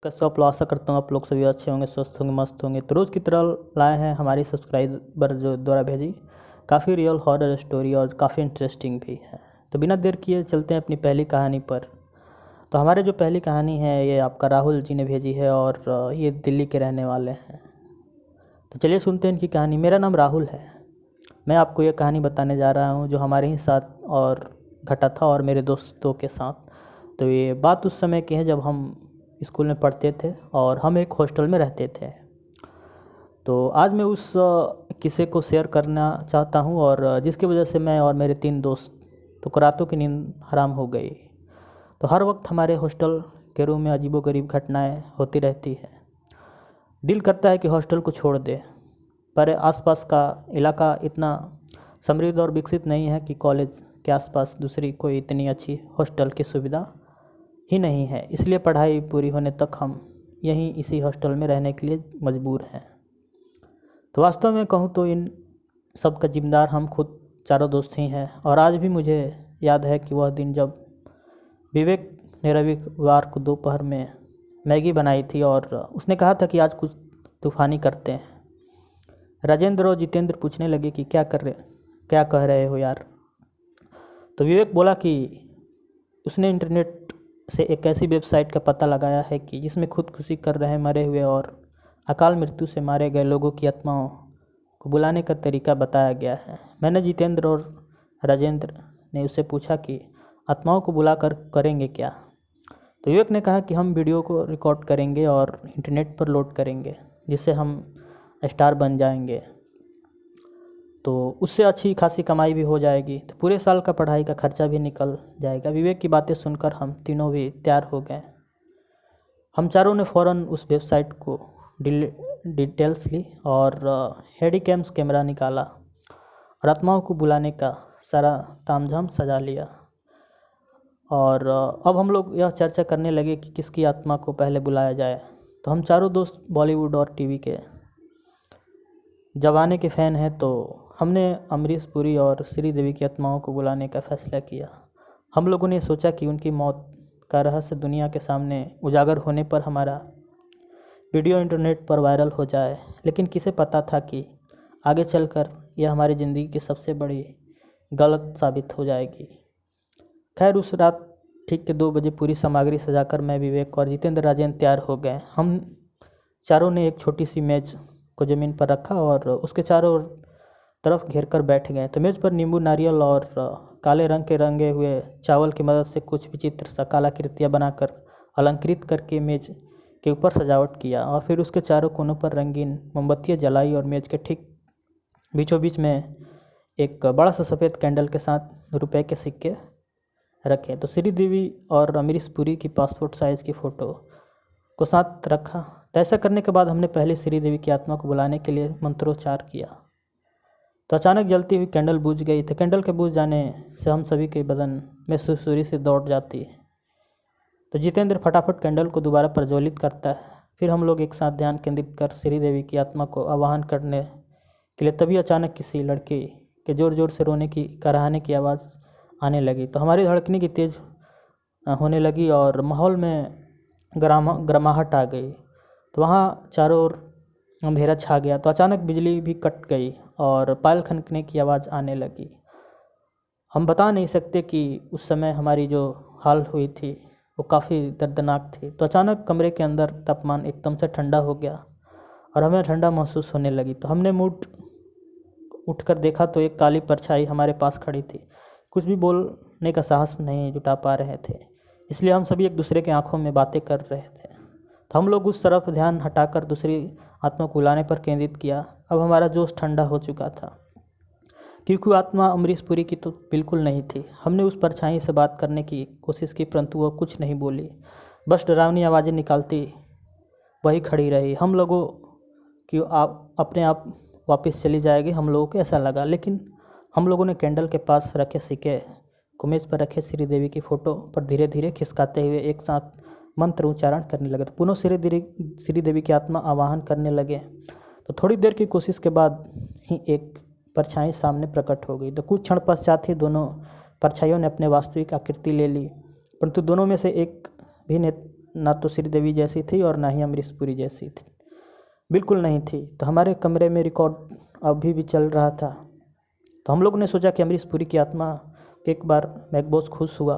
कैसे आप लोग, आशा करता हूँ आप लोग सभी अच्छे होंगे, स्वस्थ होंगे, मस्त होंगे। तो रोज़ की तरह लाए हैं हमारी सब्सक्राइबर जो द्वारा भेजी काफ़ी रियल हॉरर स्टोरी और काफ़ी इंटरेस्टिंग भी है। तो बिना देर किए चलते हैं अपनी पहली कहानी पर। तो हमारे जो पहली कहानी है ये आपका राहुल जी ने भेजी है और ये दिल्ली के रहने वाले हैं। तो चलिए सुनते हैं इनकी कहानी। मेरा नाम राहुल है। मैं आपको ये कहानी बताने जा रहा हूँ जो हमारे ही साथ और घटा था और मेरे दोस्तों के साथ। तो ये बात उस समय की है जब हम स्कूल में पढ़ते थे और हम एक हॉस्टल में रहते थे। तो आज मैं उस किस्से को शेयर करना चाहता हूँ और जिसकी वजह से मैं और मेरे 3 दोस्त तो रातों की नींद हराम हो गई। तो हर वक्त हमारे हॉस्टल के रूम में अजीबोगरीब घटनाएं होती रहती है। दिल करता है कि हॉस्टल को छोड़ दे, पर आसपास का इलाका इतना समृद्ध और विकसित नहीं है कि कॉलेज के आसपास दूसरी कोई इतनी अच्छी हॉस्टल की सुविधा ही नहीं है। इसलिए पढ़ाई पूरी होने तक हम यहीं इसी हॉस्टल में रहने के लिए मजबूर हैं। तो वास्तव में कहूँ तो इन सब का जिम्मेदार हम खुद चारों दोस्त ही हैं। और आज भी मुझे याद है कि वह दिन जब विवेक ने रविवार को दोपहर में मैगी बनाई थी और उसने कहा था कि आज कुछ तूफ़ानी करते हैं। राजेंद्र और जितेंद्र पूछने लगे कि क्या कह रहे हो यार। तो विवेक बोला कि उसने इंटरनेट से एक ऐसी वेबसाइट का पता लगाया है कि जिसमें खुदकुशी कर रहे मरे हुए और अकाल मृत्यु से मारे गए लोगों की आत्माओं को बुलाने का तरीका बताया गया है। मैंने जितेंद्र और राजेंद्र ने उससे पूछा कि आत्माओं को बुलाकर करेंगे क्या। तो विवेक ने कहा कि हम वीडियो को रिकॉर्ड करेंगे और इंटरनेट पर लोड करेंगे, जिससे हम स्टार बन जाएंगे। तो उससे अच्छी खासी कमाई भी हो जाएगी, तो पूरे साल का पढ़ाई का खर्चा भी निकल जाएगा। विवेक की बातें सुनकर हम तीनों भी तैयार हो गए। हम चारों ने फ़ौरन उस वेबसाइट को डिटेल्स ली और हेडीकैम्स कैमरा निकाला और आत्माओं को बुलाने का सारा तामझाम सजा लिया। और अब हम लोग यह चर्चा करने लगे कि किसकी आत्मा को पहले बुलाया जाए। तो हम चारों दोस्त बॉलीवुड और टीवी के जमाने के फ़ैन हैं, तो हमने अमरीश पुरी और श्रीदेवी की आत्माओं को बुलाने का फ़ैसला किया। हम लोगों ने सोचा कि उनकी मौत का रहस्य दुनिया के सामने उजागर होने पर हमारा वीडियो इंटरनेट पर वायरल हो जाए, लेकिन किसे पता था कि आगे चलकर यह हमारी ज़िंदगी की सबसे बड़ी गलत साबित हो जाएगी। खैर, उस रात ठीक के 2 बजे पूरी सामग्री सजाकर मैं, विवेक और जितेंद्र राजेंद्र तैयार हो गए। हम चारों ने एक छोटी सी मेज़ को ज़मीन पर रखा और उसके चारों तरफ घेर कर बैठ गए। तो मेज़ पर नींबू, नारियल और काले रंग के रंगे हुए चावल की मदद से कुछ विचित्र सा कलाकृतियाँ बनाकर अलंकृत करके मेज़ के ऊपर सजावट किया और फिर उसके चारों कोनों पर रंगीन मोमबत्तियाँ जलाई और मेज़ के ठीक बीचों बीच में एक बड़ा सा सफ़ेद कैंडल के साथ रुपए के सिक्के रखे। तो श्रीदेवी और अमरीश पुरी की पासपोर्ट साइज़ की फ़ोटो को साथ रखा। तो ऐसा करने के बाद हमने पहले श्रीदेवी की आत्मा को बुलाने के लिए मंत्रोच्चार किया। तो अचानक जलती हुई कैंडल बुझ गई। तो कैंडल के बुझ जाने से हम सभी के बदन में सुरसुरी से दौड़ जाती है। तो जितेंद्र फटाफट कैंडल को दोबारा प्रज्वलित करता है। फिर हम लोग एक साथ ध्यान केंद्रित कर श्रीदेवी की आत्मा को आवाहन करने के लिए, तभी अचानक किसी लड़के के ज़ोर ज़ोर से रोने की, कराहने की आवाज़ आने लगी। तो हमारी धड़कने की तेज़ होने लगी और माहौल में गर्माहट आ गई। तो वहाँ चारों ओर अंधेरा छा गया। तो अचानक बिजली भी कट गई और पायल खनकने की आवाज़ आने लगी। हम बता नहीं सकते कि उस समय हमारी जो हाल हुई थी वो काफ़ी दर्दनाक थी। तो अचानक कमरे के अंदर तापमान एकदम से ठंडा हो गया और हमें ठंडा महसूस होने लगी। तो हमने उठकर देखा तो एक काली परछाई हमारे पास खड़ी थी। कुछ भी बोलने का साहस नहीं जुटा पा रहे थे, इसलिए हम सभी एक दूसरे के आंखों में बातें कर रहे थे। तो हम लोग उस तरफ ध्यान हटाकर दूसरी आत्मा को बुलाने पर केंद्रित किया। अब हमारा जोश ठंडा हो चुका था, क्योंकि आत्मा अमरीश पुरी की तो बिल्कुल नहीं थी। हमने उस परछाई से बात करने की कोशिश की, परंतु वह कुछ नहीं बोली, बस डरावनी आवाज़ें निकालती वही खड़ी रही। हम लोगों कि आप अपने आप वापस चली जाएगी, हम लोगों को ऐसा लगा। लेकिन हम लोगों ने कैंडल के पास रखे सिक्के को मेज़ पर रखे श्रीदेवी की फ़ोटो पर धीरे धीरे खिसकाते हुए एक साथ मंत्र उच्चारण करने लगे। तो पुनः श्रीदेवी की आत्मा आवाहन करने लगे। तो थोड़ी देर की कोशिश के बाद ही एक परछाई सामने प्रकट हो गई। तो कुछ क्षण पश्चात ही दोनों परछाइयों ने अपने वास्तविक आकृति ले ली, परंतु दोनों में से एक भी ना तो श्रीदेवी जैसी थी और ना ही अमरीश पुरी जैसी थी, बिल्कुल नहीं थी। तो हमारे कमरे में रिकॉर्ड अभी भी चल रहा था। तो हम लोगों ने सोचा कि अमरीश पुरी की आत्मा एक बार महबूब खुश हुआ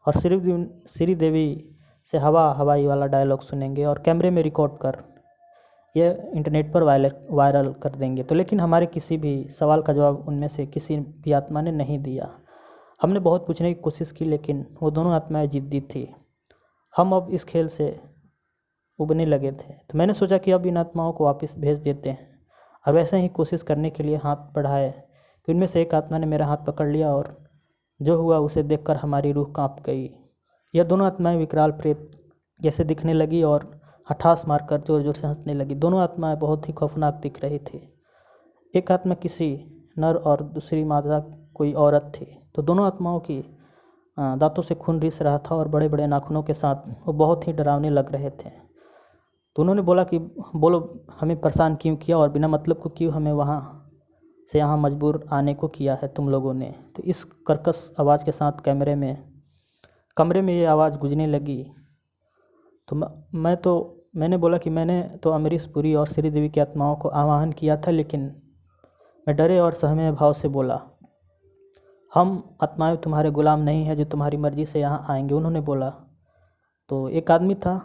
और श्रीदेवी से हवा हवाई वाला डायलॉग सुनेंगे और कैमरे में रिकॉर्ड कर ये इंटरनेट पर वायरल कर देंगे। तो लेकिन हमारे किसी भी सवाल का जवाब उनमें से किसी भी आत्मा ने नहीं दिया। हमने बहुत पूछने की कोशिश की, लेकिन वो दोनों आत्माएं जिद्दी थी। हम अब इस खेल से उबने लगे थे। तो मैंने सोचा कि अब इन आत्माओं को वापस भेज देते हैं, और वैसे ही कोशिश करने के लिए हाथ बढ़ाए कि उनमें से एक आत्मा ने मेरा हाथ पकड़ लिया और जो हुआ उसे देखकर हमारी रूह कांप गई। यह दोनों आत्माएं विकराल प्रेत जैसे दिखने लगी और हठास मारकर जोर जोर से हंसने लगी। दोनों आत्माएं बहुत ही खौफनाक दिख रही थी। एक आत्मा किसी नर और दूसरी मादा कोई औरत थी। तो दोनों आत्माओं की दांतों से खून रिस रहा था और बड़े बड़े नाखूनों के साथ वो बहुत ही डरावने लग रहे थे। तो उन्होंने बोला कि बोलो, हमें परेशान क्यों किया और बिना मतलब को क्यों हमें वहाँ से यहाँ मजबूर आने को किया है तुम लोगों ने। तो इस कर्कश आवाज़ के साथ कमरे में ये आवाज़ गूंजने लगी। तो मैंने बोला कि मैंने तो अमरीश पुरी और श्रीदेवी की आत्माओं को आवाहन किया था, लेकिन मैं डरे और सहमे भाव से बोला, हम आत्माएं तुम्हारे गुलाम नहीं हैं जो तुम्हारी मर्जी से यहाँ आएंगे, उन्होंने बोला। तो एक आदमी था,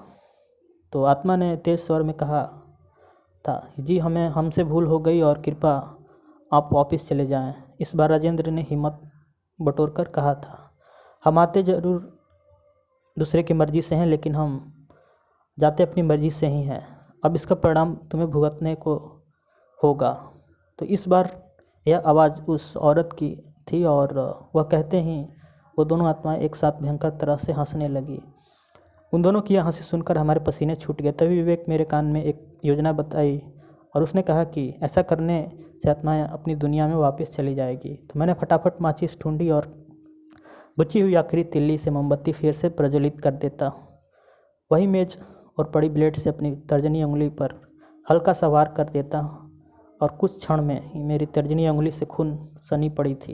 तो आत्मा ने तेज स्वर में कहा था, जी हमसे भूल हो गई और कृपा आप वापस चले जाएं। इस बार राजेंद्र ने हिम्मत बटोरकर कहा था, हम आते ज़रूर दूसरे की मर्जी से हैं, लेकिन हम जाते अपनी मर्जी से ही हैं। अब इसका परिणाम तुम्हें भुगतने को होगा। तो इस बार यह आवाज़ उस औरत की थी और वह कहते ही वो दोनों आत्माएं एक साथ भयंकर तरह से हंसने लगी। उन दोनों की हंसी सुनकर हमारे पसीने छूट गए। तभी विवेक मेरे कान में एक योजना बताई और उसने कहा कि ऐसा करने से आत्माएं अपनी दुनिया में वापस चली जाएगी। तो मैंने फटाफट माचिस ढूंढी और बुझी हुई आखिरी तिल्ली से मोमबत्ती फिर से प्रज्वलित कर देता। वही मेज और पड़ी ब्लेड से अपनी तर्जनी उंगली पर हल्का सा वार कर देता और कुछ क्षण में ही मेरी तर्जनी उंगली से खून सनी पड़ी थी।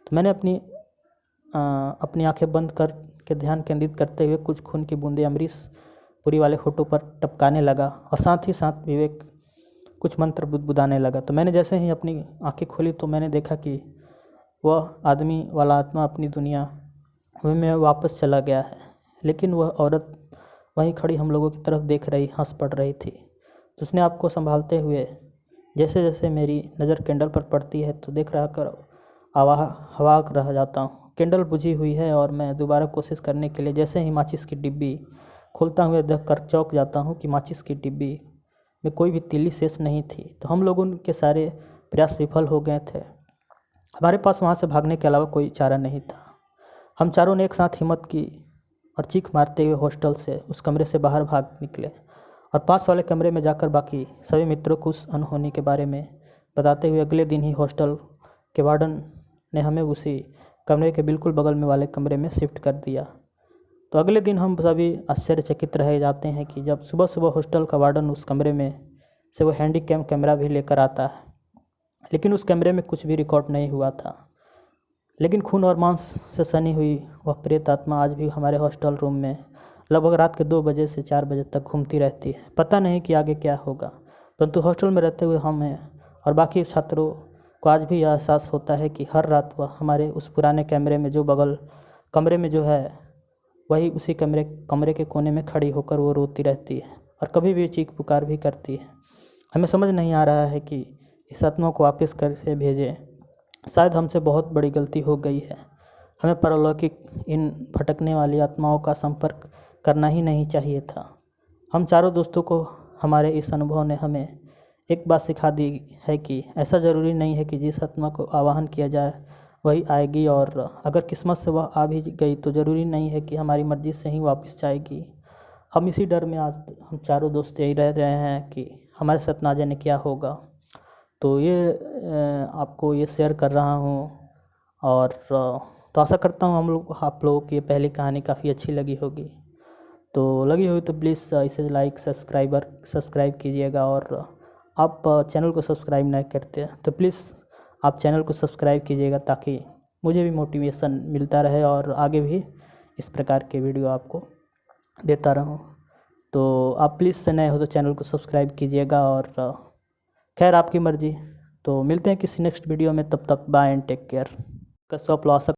तो मैंने अपनी आंखें बंद कर के ध्यान केंद्रित करते हुए कुछ खून की बूंदें अमरीश पुरी वाले फोटो पर टपकाने लगा और साथ ही साथ विवेक कुछ मंत्र बुदबुदाने लगा। तो मैंने जैसे ही अपनी आंखें खोली तो मैंने देखा कि वह आदमी वाला आत्मा अपनी दुनिया में वापस चला गया है, लेकिन वह औरत वहीं खड़ी हम लोगों की तरफ देख रही, हंस पड़ रही थी। तो उसने आपको संभालते हुए जैसे जैसे मेरी नज़र कैंडल पर पड़ती है तो देख रहा कर हवा रह जाता हूँ। कैंडल बुझी हुई है और मैं दोबारा कोशिश करने के लिए जैसे ही माचिस की डिब्बी खोलता हुए देखकर चौंक जाता हूँ कि माचिस की डिब्बी में कोई भी तीली शेष नहीं थी। तो हम लोगों के सारे प्रयास विफल हो गए थे। हमारे पास वहाँ से भागने के अलावा कोई चारा नहीं था। हम चारों ने एक साथ हिम्मत की और चीख मारते हुए हॉस्टल से उस कमरे से बाहर भाग निकले और पास वाले कमरे में जाकर बाकी सभी मित्रों को उस अनहोनी के बारे में बताते हुए अगले दिन ही हॉस्टल के वार्डन ने हमें उसी कमरे के बिल्कुल बगल में वाले कमरे में शिफ्ट कर दिया। तो अगले दिन हम सभी आश्चर्यचकित रह जाते हैं कि जब सुबह सुबह हॉस्टल का वार्डन उस कमरे में से वो हैंडीकैम कैमरा भी लेकर आता है, लेकिन उस कैमरे में कुछ भी रिकॉर्ड नहीं हुआ था। लेकिन खून और मांस से सनी हुई वह प्रेत आत्मा आज भी हमारे हॉस्टल रूम में लगभग रात के 2 बजे से 4 बजे तक घूमती रहती है। पता नहीं कि आगे क्या होगा, परंतु हॉस्टल में रहते हुए हमें और बाकी छात्रों को आज भी यह एहसास होता है कि हर रात वह हमारे उस पुराने कैमरे में जो बगल कमरे में जो है वही उसी कमरे के कोने में खड़ी होकर वो रोती रहती है और कभी भी चीख पुकार भी करती है। हमें समझ नहीं आ रहा है कि इस आत्मा को वापस कैसे भेजें। शायद हमसे बहुत बड़ी गलती हो गई है। हमें परलौकिक इन भटकने वाली आत्माओं का संपर्क करना ही नहीं चाहिए था। हम चारों दोस्तों को हमारे इस अनुभव ने हमें एक बात सिखा दी है कि ऐसा ज़रूरी नहीं है कि जिस आत्मा को आवाहन किया जाए वही आएगी, और अगर किस्मत से वह आ भी गई तो ज़रूरी नहीं है कि हमारी मर्ज़ी से ही वापस जाएगी। हम इसी डर में आज हम चारों दोस्त यही रह रहे हैं कि हमारे साथ ना जाने क्या होगा। तो ये आपको ये शेयर कर रहा हूँ और तो आशा करता हूँ आप लोगों की ये पहली कहानी काफ़ी अच्छी लगी होगी। तो लगी हुई तो प्लीज़ इसे लाइक सब्सक्राइब कीजिएगा, और आप चैनल को सब्सक्राइब नहीं करते तो प्लीज़ आप चैनल को सब्सक्राइब कीजिएगा ताकि मुझे भी मोटिवेशन मिलता रहे और आगे भी इस प्रकार के वीडियो आपको देता रहूं। तो आप प्लीज़ से नए हो तो चैनल को सब्सक्राइब कीजिएगा, और खैर आपकी मर्ज़ी। तो मिलते हैं किसी नेक्स्ट वीडियो में, तब तक बाय एंड टेक केयर। का 100 लॉस